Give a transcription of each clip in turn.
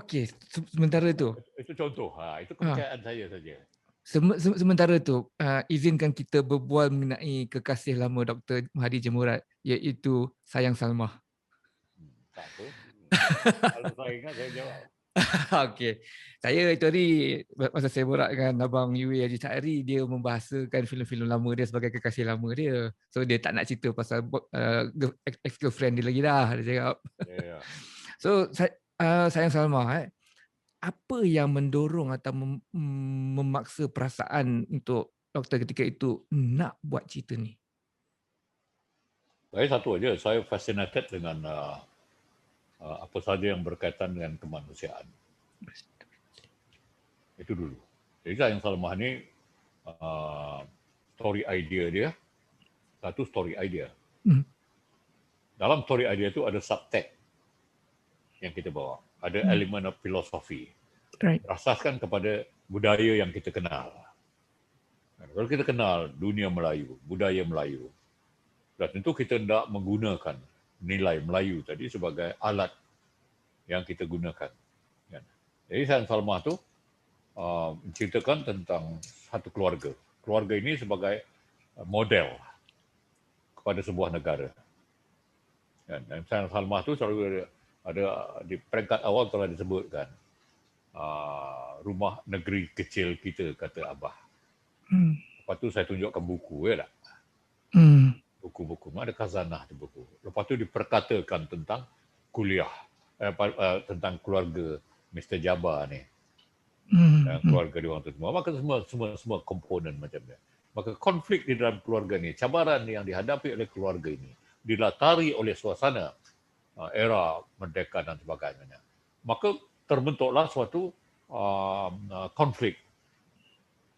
okey, sementara tu. Itu contoh. Itu Ah, kepercayaan saya saja. sementara tu, izinkan kita berbual mengenai kekasih lama Dr. Mahathir Mohamad, iaitu Sayang Salmah. Tak apa. Kalau saya ingat, saya jawab. Okey. Saya itu hari masa saya borak dengan abang Yui Haji Cakri, dia membahasakan filem-filem lama dia sebagai kekasih lama dia. So dia tak nak cerita pasal ex-girlfriend dia lagi dah, dia cakap. Ya. So Sayang Salma, apa yang mendorong atau memaksa perasaan untuk doktor ketika itu nak buat cerita ni? Saya satu aja, saya fascinated dengan apa saja yang berkaitan dengan kemanusiaan. Itu dulu. Jadi Sayang Salmah ni story idea dia, satu story idea. Hmm. Dalam story idea itu ada subtext yang kita bawa. Ada elemen of filosofi. Right. Berasaskan kepada budaya yang kita kenal. Kalau kita kenal dunia Melayu, budaya Melayu, dan tentu kita tidak menggunakan nilai Melayu tadi sebagai alat yang kita gunakan. Jadi Sayang Salmah tu menceritakan tentang satu keluarga. Keluarga ini sebagai model kepada sebuah negara. Dan Sayang Salmah tu selalu ada di peringkat awal telah disebutkan rumah negeri kecil kita, kata Abah. Lepas tu saya tunjukkan buku, ya tak? Buku-buku, ada khazanah di buku. Lepas tu diperkatakan tentang kuliah, tentang keluarga Mr. Jabbar ni. Dan keluarga dia orang tu semua. Maka semua komponen macam dia. Maka konflik di dalam keluarga ni, cabaran yang dihadapi oleh keluarga ini, dilatari oleh suasana era merdeka dan sebagainya. Maka terbentuklah suatu konflik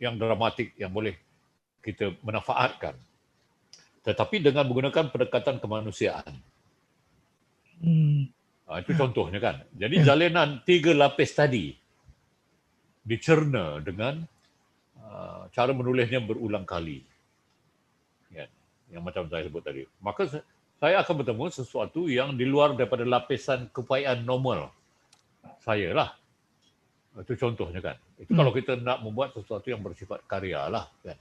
yang dramatik yang boleh kita manfaatkan. Tetapi dengan menggunakan pendekatan kemanusiaan. Itu contohnya kan. Jadi jalinan 3 lapis tadi dicerna dengan cara menulisnya berulang kali. Yang macam saya sebut tadi. Maka saya akan bertemu sesuatu yang di luar daripada lapisan keupayaan normal saya lah. Itu contohnya kan. Itu kalau kita nak membuat sesuatu yang bersifat karya lah kan.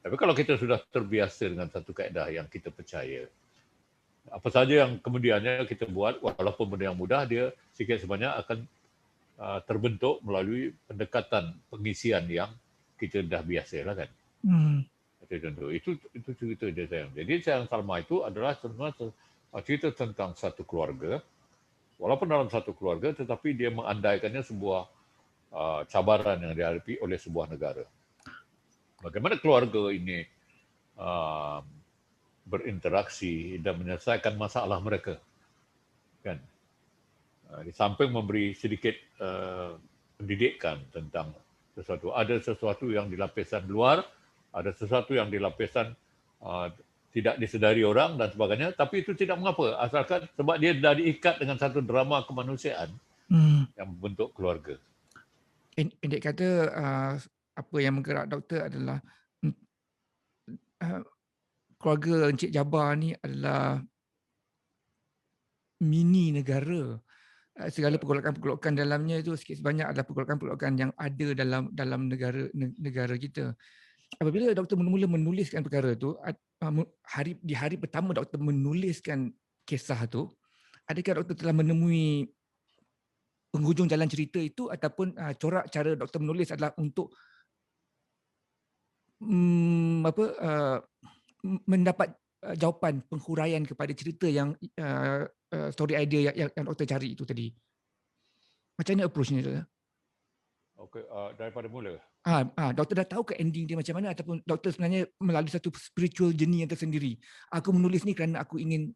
Tapi kalau kita sudah terbiasa dengan satu kaedah yang kita percaya, apa saja yang kemudiannya kita buat, walaupun benda yang mudah, dia sikit sebanyak akan terbentuk melalui pendekatan pengisian yang kita dah biasa lah kan. Itu contoh. Itu cerita dia sayang. Jadi Sayang Salmah itu adalah sebenarnya cerita tentang satu keluarga. Walaupun dalam satu keluarga, tetapi dia mengandaikannya sebuah cabaran yang dihadapi oleh sebuah negara. Bagaimana keluarga ini berinteraksi dan menyelesaikan masalah mereka, kan? Di samping memberi sedikit pendidikan tentang sesuatu, ada sesuatu yang di lapisan luar, ada sesuatu yang di lapisan tidak disedari orang dan sebagainya, tapi itu tidak mengapa, asalkan sebab dia dah diikat dengan satu drama kemanusiaan yang membentuk keluarga. Pendek kata, apa yang menggerak doktor adalah keluarga Encik Jabbar ni adalah mini negara. Segala pergolakan-pergolakan dalamnya itu sikit sebanyak adalah pergolakan-pergolakan yang ada dalam negara kita. Apabila doktor mula-mula menuliskan perkara itu, di hari pertama doktor menuliskan kisah itu, adakah doktor telah menemui penghujung jalan cerita itu ataupun corak cara doktor menulis adalah untuk mendapat jawapan penghuraian kepada cerita yang story idea yang doktor cari itu tadi? Macam mana approach-nya tu? Okey, daripada mula. Doktor dah tahu ke ending dia macam mana ataupun doktor sebenarnya melalui satu spiritual journey yang tersendiri. Aku menulis ni kerana aku ingin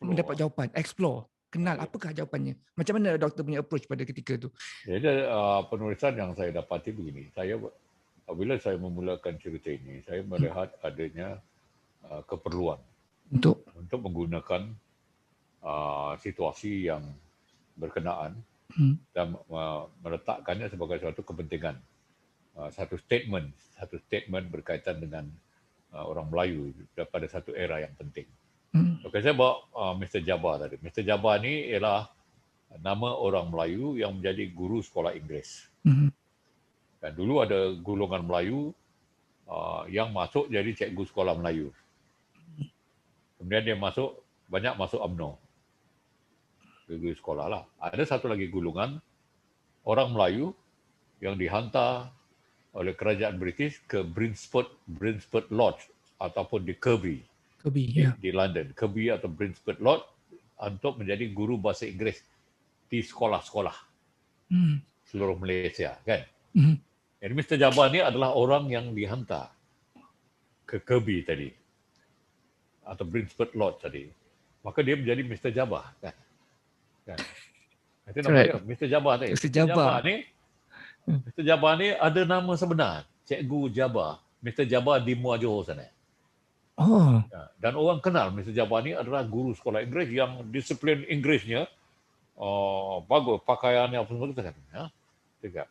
mendapat jawapan, explore, kenal apakah jawapannya. Macam mana doktor punya approach pada ketika tu? Jadi penulisan yang saya dapati begini, bila saya memulakan cerita ini, saya melihat adanya keperluan untuk menggunakan situasi yang berkenaan dan meletakkannya sebagai suatu kepentingan, satu statement berkaitan dengan orang Melayu pada satu era yang penting. Okey, saya bawa Mr. Jabbar tadi. Mr. Jabbar ni ialah nama orang Melayu yang menjadi guru sekolah Inggeris. Dan dulu ada golongan Melayu yang masuk jadi cikgu sekolah Melayu. Kemudian dia banyak masuk UMNO. Cikgu sekolah lah. Ada satu lagi golongan orang Melayu yang dihantar oleh kerajaan British ke Brinsford Lodge ataupun di Kirby di London. Kirby atau Brinsford Lodge untuk menjadi guru bahasa Inggeris di sekolah-sekolah seluruh Malaysia, kan? Jadi Mr. Jabbar ni adalah orang yang dihantar ke Kirby tadi atau Brinsford Lodge tadi. Maka dia menjadi Mr. Jabbar, kan? Itu nama dia, Mr. Jabbar ni. Mr. Jabbar ni ada nama sebenar, Cikgu Jabbar, Mr. Jabbar di Muar Johor sana. Dan orang kenal Mr. Jabbar ni adalah guru sekolah Inggeris yang disiplin Inggerisnya bagus, pakaiannya apa semua kita kan. Ya.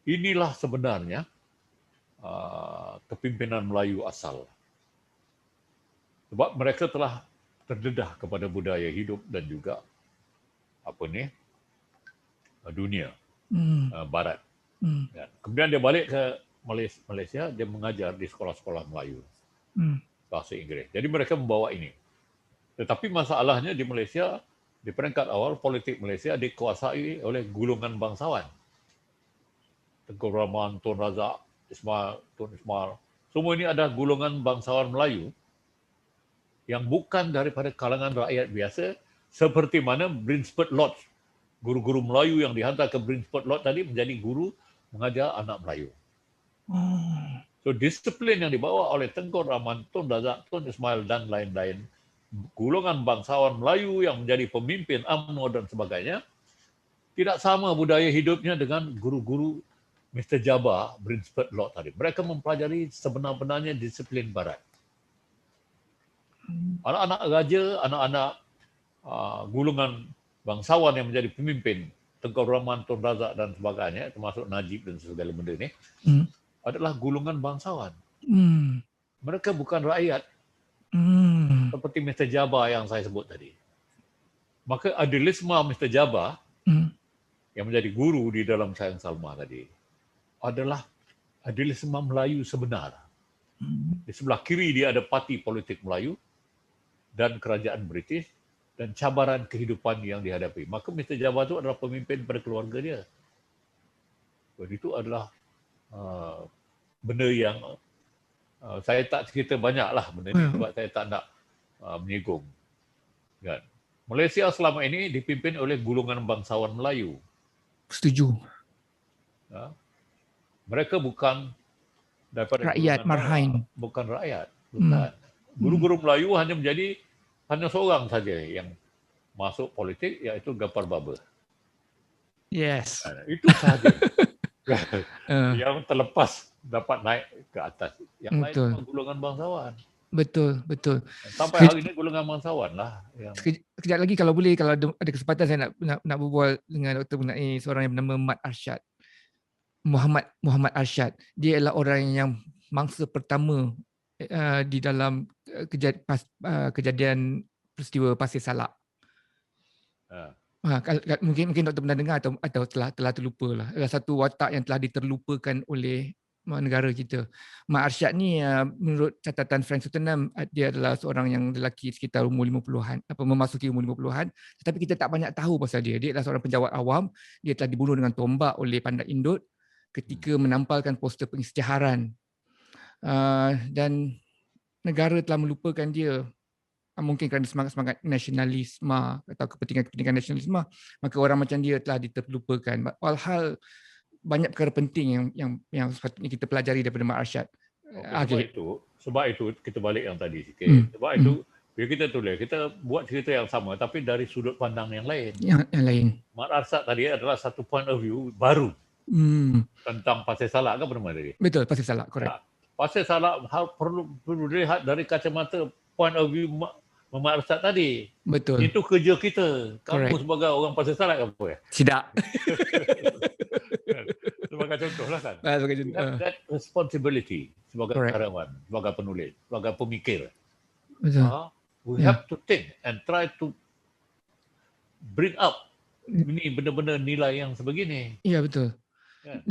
Inilah sebenarnya kepimpinan Melayu asal. Sebab mereka telah terdedah kepada budaya hidup dan juga dunia barat. Kemudian dia balik ke Malaysia, dia mengajar di sekolah-sekolah Melayu bahasa Inggeris. Jadi mereka membawa ini. Tetapi masalahnya di Malaysia, di peringkat awal politik Malaysia dikuasai oleh golongan bangsawan. Tengku Rahman, Tun Razak, Tun Ismail. Semua ini adalah golongan bangsawan Melayu yang bukan daripada kalangan rakyat biasa, seperti mana Brinsford Lodge. Guru-guru Melayu yang dihantar ke Brinsford Lodge tadi menjadi guru mengajar anak Melayu. So disiplin yang dibawa oleh Tengku Rahman, Tun Razak, Tun Ismail dan lain-lain, golongan bangsawan Melayu yang menjadi pemimpin UMNO dan sebagainya, tidak sama budaya hidupnya dengan guru-guru Mr. Jabbar, Brinsford Lodge tadi. Mereka mempelajari sebenar-benarnya disiplin barat. Anak-anak raja, anak-anak golongan bangsawan yang menjadi pemimpin, Tengku Rahman, Tun Razak dan sebagainya, termasuk Najib dan segala benda ni, adalah golongan bangsawan. Mereka bukan rakyat. Seperti Mr. Jabbar yang saya sebut tadi. Maka adilisme Mr. Jabbar yang menjadi guru di dalam Sayang Salma tadi adalah adilisme Melayu sebenar. Di sebelah kiri dia ada parti politik Melayu dan kerajaan British dan cabaran kehidupan yang dihadapi. Maka Mr. Jabbar itu adalah pemimpin pada keluarga dia. Dan itu adalah benda yang saya tak cerita banyaklah benda ni sebab saya tak nak menyinggung. Kan? Malaysia selama ini dipimpin oleh golongan bangsawan Melayu. Setuju. Mereka bukan daripada rakyat marhain. Bukan rakyat. Bukan. Guru-guru Melayu hanya seorang saja yang masuk politik, iaitu Ghaffar Baba. Yes. Itu sahaja. Yang terlepas dapat naik ke atas. Yang lain adalah golongan bangsawan. Betul. Sampai hari ini golongan bangsawan lah. Sekejap lagi kalau boleh, kalau ada kesempatan saya nak berbual dengan Dr. mengenai seorang yang bernama Mat Arsyad. Muhammad Arsyad. Dia adalah orang yang mangsa pertama di dalam kejadian peristiwa Pasir Salak. Mungkin doktor pernah dengar atau telah terlupa lah. Adalah satu watak yang telah diterlupakan oleh negara kita. Mat Arsyad ni menurut catatan Frank Suttonham, dia adalah seorang yang lelaki sekitar umur 50-an, memasuki umur 50-an, tetapi kita tak banyak tahu pasal dia. Dia adalah seorang penjawat awam. Dia telah dibunuh dengan tombak oleh Pandat Indut ketika menampalkan poster pengisytiharan. Dan negara telah melupakan dia. Mungkin kerana semangat-semangat nasionalisme atau kepentingan nasionalisme, maka orang macam dia telah terlupakan. Walhal banyak perkara penting yang sepatutnya kita pelajari daripada Mat Arsyad. Sebab itu kita balik yang tadi sikit. Sebab itu bila kita tulis, kita buat cerita yang sama tapi dari sudut pandang yang lain. Yang lain. Mat Arsyad tadi adalah satu point of view baru tentang Pasir Salak kan bernama tadi. Betul, Pasir Salak, correct. Pasir Salak perlu dilihat dari kacamata point of view Mat Arsyad tadi. Betul. Itu kerja kita. Kamu sebagai orang Pasir Salak apa ya? Tidak. Sebagai contoh lah kan. Sebagai contoh. That responsibility sebagai karyawan, sebagai penulis, sebagai pemikir. Betul. We have to think and try to bring up ini benar-benar nilai yang sebegini. Ya, betul. Kan?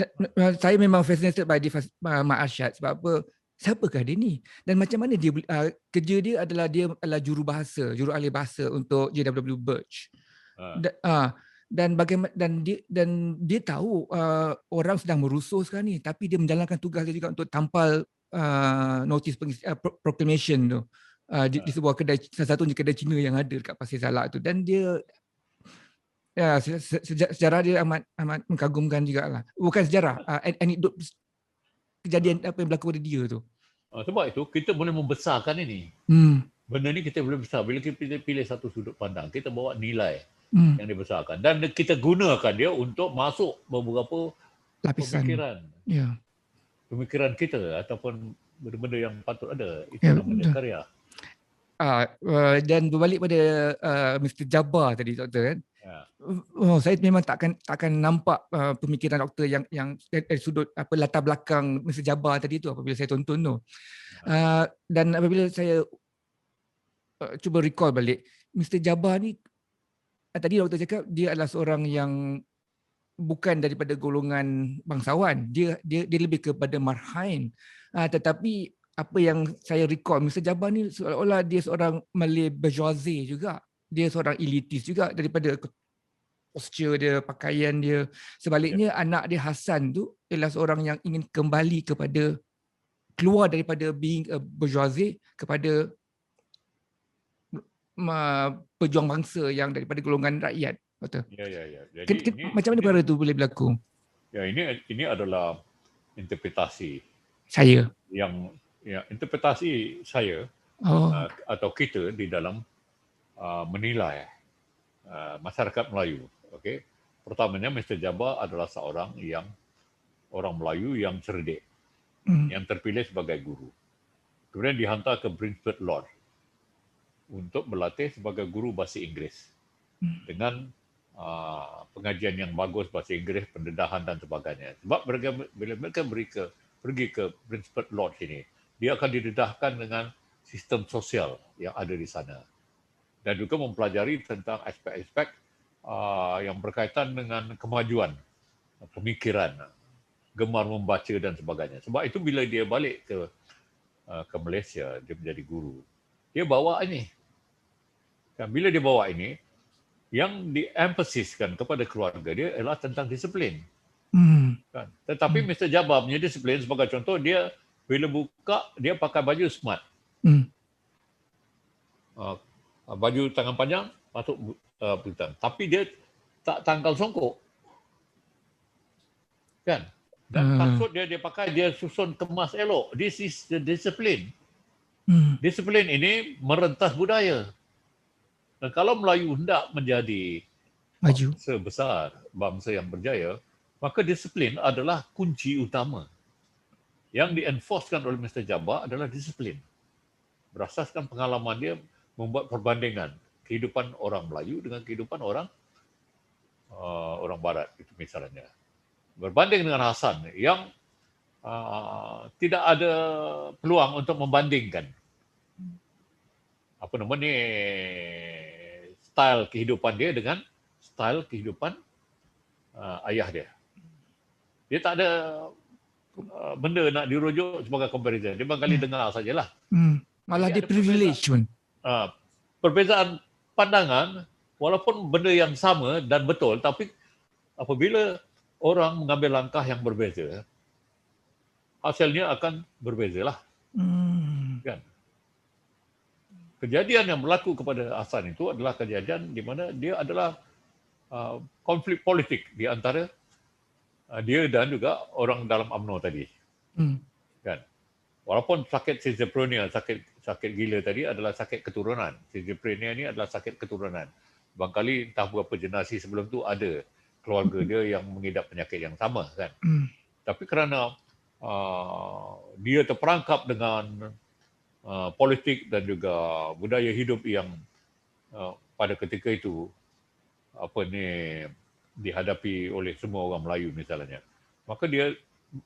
Saya memang fascinated by Mak Arsyad sebab apa? Siapakah dia ni? Dan macam mana dia kerja dia adalah juru ahli bahasa untuk JW Birch. Ha. Dan bagaimana dan dia tahu orang sedang merusuh sekarang ni, tapi dia menjalankan tugas dia juga untuk tampal notis proclamation tu di sebuah kedai, salah satunya kedai Cina yang ada dekat Pasir Salak tu. Dan dia sejarah dia amat mengagumkan jugalah. Bukan sejarah, anekdot kejadian apa yang berlaku pada dia tu. Sebab itu kita boleh membesarkan ini. Benda ni kita boleh besar. Bila kita pilih satu sudut pandang, kita bawa nilai yang dibesarkan. Dan kita gunakan dia untuk masuk beberapa lapisan pemikiran. Ya. Pemikiran kita ataupun benda-benda yang patut ada. Itu Ya, namanya karya. Dan berbalik pada Mr. Jabbar tadi, Doktor, kan? Ya. Saya memang takkan nampak pemikiran doktor yang dari sudut latar belakang Mr. Jabbar tadi tu apabila saya tonton tu. Dan apabila saya cuba recall balik, Mr. Jabbar ni tadi doktor cakap dia adalah seorang yang bukan daripada golongan bangsawan. Dia lebih kepada marhain. Tetapi apa yang saya recall, Mr. Jabbar ni seolah-olah dia seorang Malay bourgeoisie juga. Dia seorang elitis juga daripada posture dia, pakaian dia. Sebaliknya anak dia Hasan tu ialah seorang yang ingin kembali kepada, keluar daripada being a bourgeoisie kepada pejuang bangsa yang daripada golongan rakyat. Betul. Ya. Jadi macam mana perkara itu boleh berlaku? Ya, ini adalah interpretasi saya. Interpretasi saya atau kita di dalam menilai masyarakat Melayu. Okey. Pertamanya, Mr. Jabbar adalah seorang orang Melayu yang cerdik, yang terpilih sebagai guru. Kemudian dihantar ke Brinsford Lodge untuk berlatih sebagai guru bahasa Inggeris dengan pengajian yang bagus bahasa Inggeris, pendedahan dan sebagainya. Sebab bila mereka pergi ke Brinsford Lodge ini, dia akan didedahkan dengan sistem sosial yang ada di sana. Dan juga mempelajari tentang aspek-aspek yang berkaitan dengan kemajuan, pemikiran, gemar membaca dan sebagainya. Sebab itu bila dia balik ke Malaysia, dia menjadi guru, dia bawa ini. Dan bila dia bawa ini, yang diemphasiskan kepada keluarga dia adalah tentang disiplin. Kan? Tetapi Mr. Jabbar punya disiplin, sebagai contoh, dia bila buka, dia pakai baju smart. Baju tangan panjang, patut butang. Tapi dia tak tangkal songkok. Kan? Dan kasut dia pakai, dia susun kemas elok. This is the discipline. Disiplin ini merentas budaya. Dan kalau Melayu hendak menjadi bangsa besar, bangsa yang berjaya, maka disiplin adalah kunci utama. Yang di-enforcekan oleh Mr. Jabbar adalah disiplin. Berasaskan pengalaman dia membuat perbandingan kehidupan orang Melayu dengan kehidupan orang Barat, itu misalnya. Berbanding dengan Hasan yang tidak ada peluang untuk membandingkan style kehidupan dia dengan style kehidupan ayah dia. Dia tak ada benda nak dirujuk sebagai comparison. Dia barangkali dengar sajalah. Malah dia privilege pun. Perbezaan pandangan, walaupun benda yang sama dan betul, tapi apabila orang mengambil langkah yang berbeza, hasilnya akan berbezalah. Kan? Kejadian yang berlaku kepada Hasan itu adalah kejadian di mana dia adalah konflik politik di antara dia dan juga orang dalam UMNO tadi. Kan? Walaupun sakit schizophrenia, sakit gila tadi adalah sakit keturunan. Schizophrenia ni adalah sakit keturunan. Barangkali entah berapa generasi sebelum tu ada keluarga dia yang mengidap penyakit yang sama, kan. Tapi kerana dia terperangkap dengan politik dan juga budaya hidup yang pada ketika itu dihadapi oleh semua orang Melayu misalnya, maka dia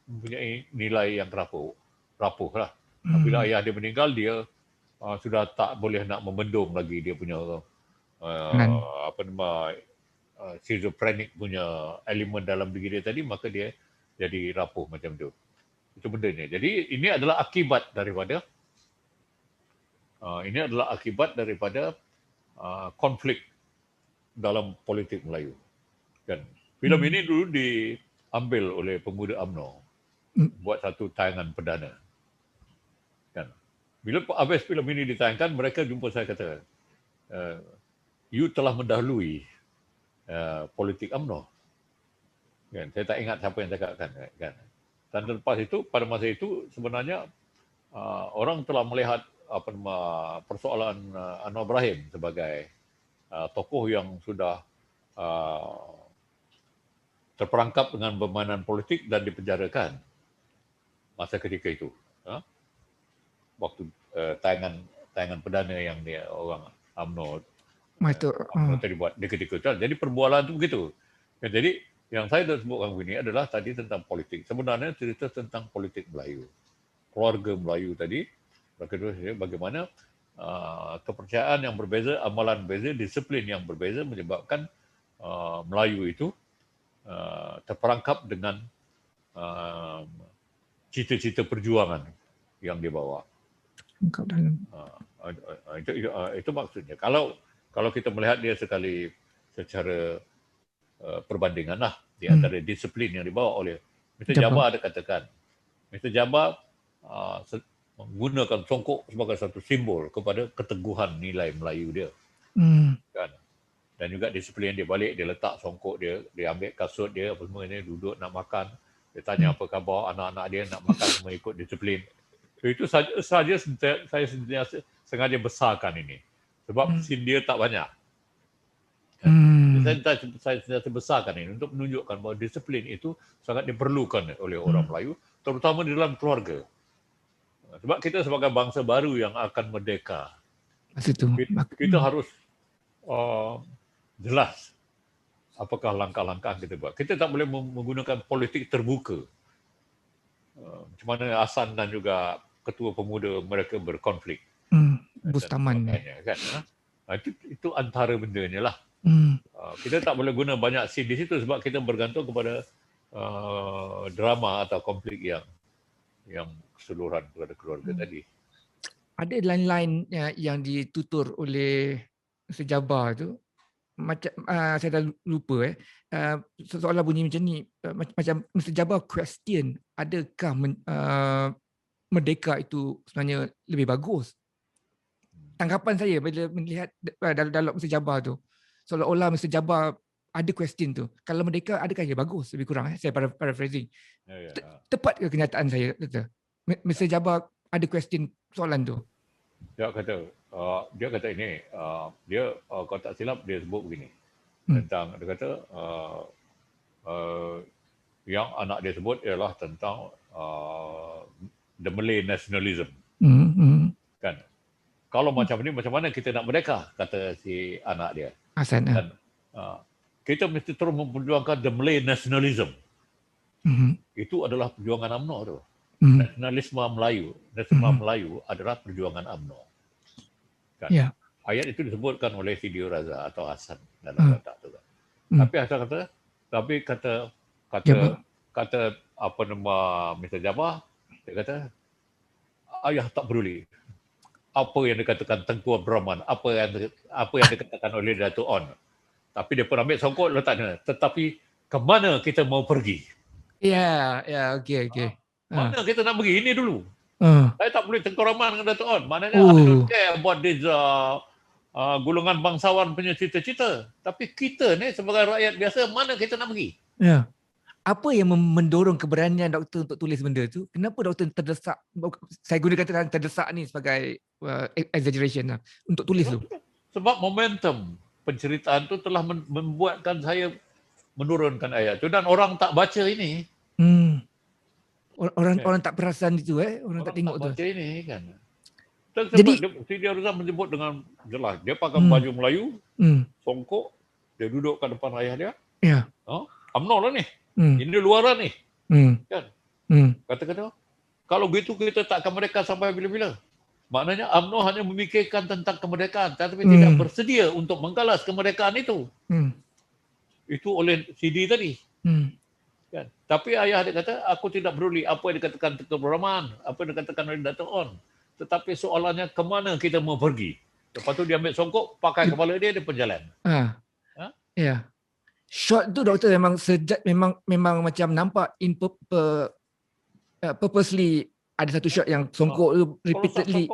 mempunyai nilai yang rapuh lah. Bila ayah dia meninggal, dia sudah tak boleh nak membendung lagi dia punya schizophrenic punya elemen dalam diri dia tadi, maka dia jadi rapuh macam tu. Itu bendanya. Jadi ini adalah akibat daripada konflik dalam politik Melayu. Kan? Filem ini dulu diambil oleh pemuda UMNO buat satu tayangan perdana. Kan? Bila habis filem ini ditayangkan, mereka jumpa saya kata, you telah mendahului politik UMNO. Kan? Saya tak ingat siapa yang cakap kan. Dan lepas itu, pada masa itu sebenarnya orang telah melihat persoalan Anwar Ibrahim sebagai tokoh yang sudah terperangkap dengan permainan politik dan dipenjarakan masa ketika itu. Waktu tayangan perdana yang dia orang UMNO tadi buat di ketika itu. Jadi perbualan itu begitu. Jadi yang saya dah sebutkan begini adalah tadi tentang politik. Sebenarnya cerita tentang politik Melayu. Keluarga Melayu tadi, bagaimana kepercayaan yang berbeza, amalan berbeza, disiplin yang berbeza menyebabkan Melayu itu terperangkap dengan cita-cita perjuangan yang dia bawa. Itu maksudnya. Kalau kita melihat dia sekali secara perbandingan lah di antara disiplin yang dibawa oleh Mr. Jaber ada katakan. Mr. Jaber menggunakan songkok sebagai satu simbol kepada keteguhan nilai Melayu dia. Kan? Dan juga disiplin dia balik, dia letak songkok dia, dia ambil kasut dia, apa semua ini, duduk nak makan. Dia tanya apa khabar anak-anak dia nak makan, semua ikut disiplin. Itu saja saya sengaja besarkan ini. Sebab scene dia tak banyak. Saya sentiasa besarkan ini untuk menunjukkan bahawa disiplin itu sangat diperlukan oleh orang Melayu, terutama di dalam keluarga. Sebab kita sebagai bangsa baru yang akan merdeka, kita harus jelas apakah langkah-langkah kita buat. Kita tak boleh menggunakan politik terbuka. Macam mana Hasan dan juga ketua pemuda mereka berkonflik. Bustaman. Kan? Itu antara bendanya lah. Kita tak boleh guna banyak scene di situ sebab kita bergantung kepada drama atau konflik yang keseluruhan kepada keluarga tadi. Ada line-line yang ditutur oleh Sejabar tu, macam saya dah lupa soalan bunyi macam ni, macam Mr. Jabar question, adakah merdeka itu sebenarnya lebih bagus? Tanggapan saya bila melihat dalam Mr. Jabar tu, seolah-olah Mr. Jabar ada question tu, kalau merdeka adakah ia bagus, lebih kurang saya paraphrasing. Tepat ke kenyataan saya kata? Mr. Jabar ada question soalan tu. Dia kata ini, dia kalau tak silap dia sebut begini. Tentang dia kata yang anak dia sebut ialah tentang the Malay nationalism. Kan? Kalau macam ni, macam mana kita nak merdeka, kata si anak dia. Hasan. Dan kita mesti terus memperjuangkan the Malay nationalism. Itu adalah perjuangan UMNO tu. Nasionalisme Melayu adalah perjuangan UMNO. Kan? Yeah. Ayat itu disebutkan oleh Sidi Raza atau Hasan dalam letak tu. Tapi kata apa nama Mr. Jabar, dia kata ayah tak peduli apa yang dikatakan Tengku Abdul Rahman, apa yang dikatakan oleh Datuk On. Tapi dia pun ambil songkok letaknya. Tetapi ke mana kita mau pergi? Ya, okey. Mana kita nak pergi? Ini dulu. Saya tak boleh Tengku Rahman dengan Datuk On. Maknanya I don't care about this golongan bangsawan punya cita-cita. Tapi kita ni sebagai rakyat biasa, mana kita nak pergi? Ya. Apa yang mendorong keberanian doktor untuk tulis benda tu? Kenapa doktor terdesak? Saya gunakan kata terdesak ni sebagai exaggeration lah, untuk tulis tu. Sebab momentum penceritaan tu telah membuatkan saya menurunkan ayat tu, dan orang tak baca ini. Orang tak perasan itu, orang tak tengok tu. Baca ini kan. Jadi Sidi Arza menyebut dengan jelas, dia pakai baju Melayu, songkok, dia duduk kat depan ayah dia. Ya. UMNO lah ni. Ini luaran ni. Kan? Kata-kata, kalau begitu kita tak akan merdeka sampai bila-bila. Maknanya UMNO hanya memikirkan tentang kemerdekaan, tetapi tidak bersedia untuk menggalas kemerdekaan itu. itu oleh CD tadi. Hmm. Kan? Tapi ayah dia kata, aku tidak peduli apa yang dikatakan Dr. Rahman, apa yang dikatakan oleh Dr. On. Tetapi soalannya kemana kita mau pergi. Lepas tu dia ambil songkok, pakai kepala dia berjalan. Ah. Ha? Ya. Shot tu doktor memang memang macam nampak purposely ada satu shot yang songkok tu repeatedly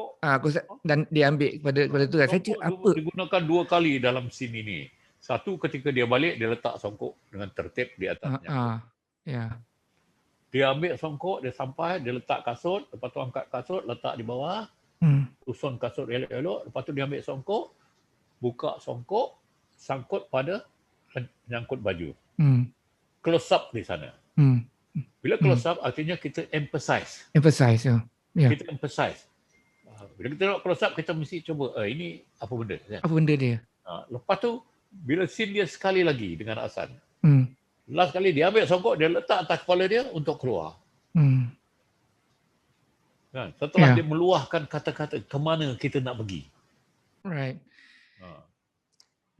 dan dia ambil kepada tu. Saya cakap apa? Digunakan 2 kali dalam scene ini. Satu ketika dia balik, dia letak songkok dengan tertib di atasnya. Ya. Dia ambil songkok, dia sampai, dia letak kasut, lepas tu angkat kasut, letak di bawah, susun kasut elok-elok, lepas tu dia ambil songkok, buka songkok, sangkut pada penyangkut baju. Close up di sana. Bila close up, artinya kita emphasize. Ya. Kita emphasize. Bila kita nak close up, kita mesti cuba, ini apa benda? Apa benda dia? Lepas tu, bila scene dia sekali lagi dengan Hasan, last kali dia ambil songkok, dia letak atas kepala dia untuk keluar. Kan? Setelah dia meluahkan kata-kata kemana kita nak pergi. Right.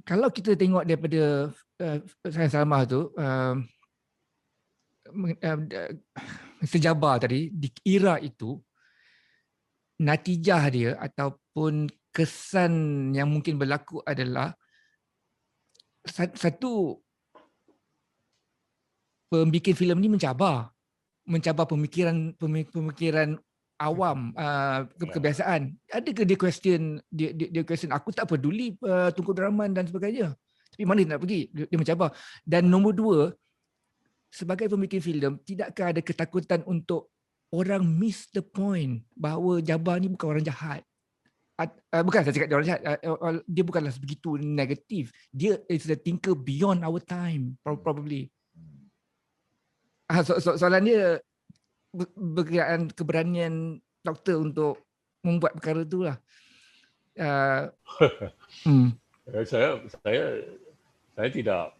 Kalau kita tengok daripada Sains Salmah tu, sejabar tadi, di era itu, natijah dia ataupun kesan yang mungkin berlaku adalah satu, pembikin filem ni mencabar pemikiran awam, kebiasaan. Adakah dia question aku tak peduli Tunku Rahman dan sebagainya, tapi mana dia nak pergi, dia mencabar. Dan nombor 2, sebagai pembikin filem, tidakkah ada ketakutan untuk orang miss the point bahawa Jabbar ni bukan orang jahat? Bukan saya cakap dia orang jahat, dia bukanlah begitu negatif, dia is the thinker beyond our time, probably. Soalan dia berkaitan keberanian doktor untuk membuat perkara tu lah. Saya tidak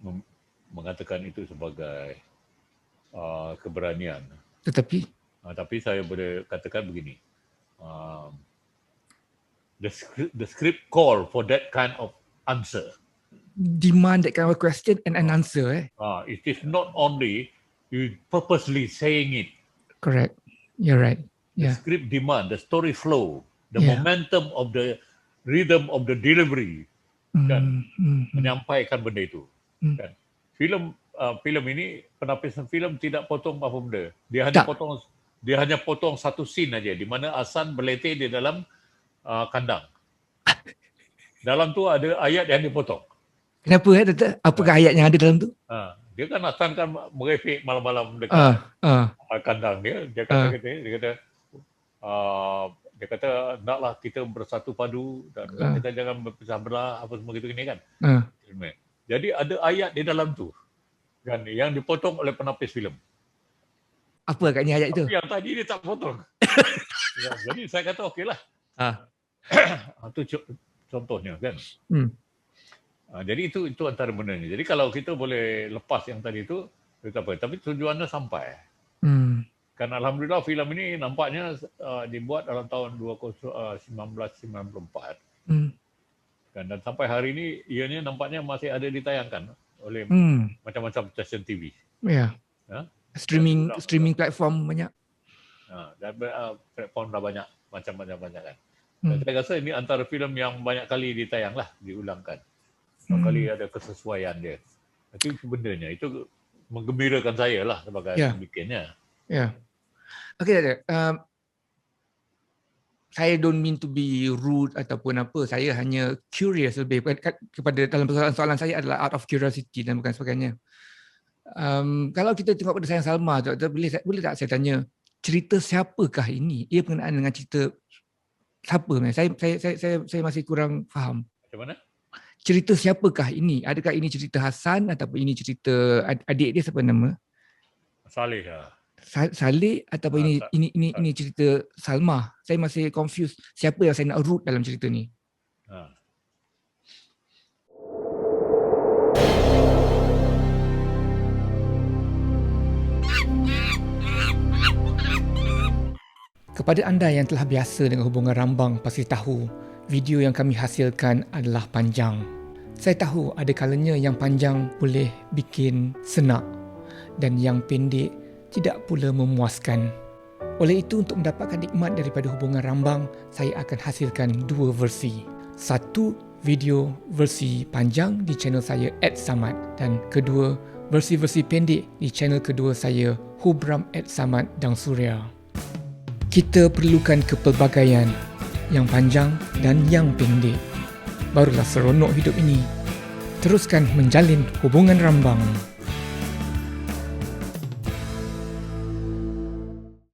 mengatakan itu sebagai keberanian. Tapi saya boleh katakan begini. The script call for that kind of answer. Demand that kind of question and an answer. It is not only you purposely saying it. Correct. You're right. The script demand, the story flow, the momentum of the rhythm of the delivery, kan, menyampaikan benda itu. Kan. Filem ini, penapisan filem tidak potong apa benda. Dia hanya potong satu scene aja, di mana Hasan berletih di dalam kandang. Dalam tu ada ayat yang dipotong. Kenapa doktor? Apakah ayat yang ada dalam tu? Dia kan Hasan kan merepek malam-malam dekat kandang dia. Dia kata naklah kita bersatu padu dan kita jangan berpecah belah apa semua gitu gini kan. Jadi ada ayat di dalam tu kan yang dipotong oleh penapis filem. Apa agaknya ayat itu? Tapi yang tadi dia tak potong. Jadi saya kata okeylah. Itu contohnya kan. Jadi itu antara benarnya. Jadi kalau kita boleh lepas yang tadi itu, tak apa. Tapi tujuannya sampai. Kan alhamdulillah filem ini nampaknya dibuat dalam tahun 1994. Dan sampai hari ini ianya nampaknya masih ada ditayangkan oleh macam-macam stesen TV. Ya. Streaming platform banyak. Dan platform dah banyak macam-macam kan. Saya rasa ini antara filem yang banyak kali ditayanglah, diulangkan. Kali ada kesesuaian dia. Itu sebenarnya itu menggembirakan saya lah sebagai pembikinnya. Ya. Okay, saya don't mean to be rude ataupun apa. Saya hanya curious lebih kepada dalam soalan saya adalah out of curiosity dan bukan sebagainya. Kalau kita tengok pada Sains Salmah, boleh tak saya tanya cerita siapakah ini? Ia berkenaan dengan cerita siapa? Saya masih kurang faham. Macam mana? Cerita siapakah ini? Adakah ini cerita Hasan ataupun ini cerita adik dia, siapa nama? Saleh. Saleh ataupun ini cerita Salmah? Saya masih confused siapa yang saya nak root dalam cerita ni. Kepada anda yang telah biasa dengan hubungan rambang pasti tahu video yang kami hasilkan adalah panjang. Saya tahu ada kalanya yang panjang boleh bikin senak dan yang pendek tidak pula memuaskan. Oleh itu, untuk mendapatkan nikmat daripada hubungan rambang, saya akan hasilkan dua versi. Satu video versi panjang di channel saya @samad dan kedua versi-versi pendek di channel kedua saya Hubram @samad dan Surya. Kita perlukan kepelbagaian yang panjang dan yang pendek. Barulah seronok hidup ini. Teruskan menjalin hubungan rambang.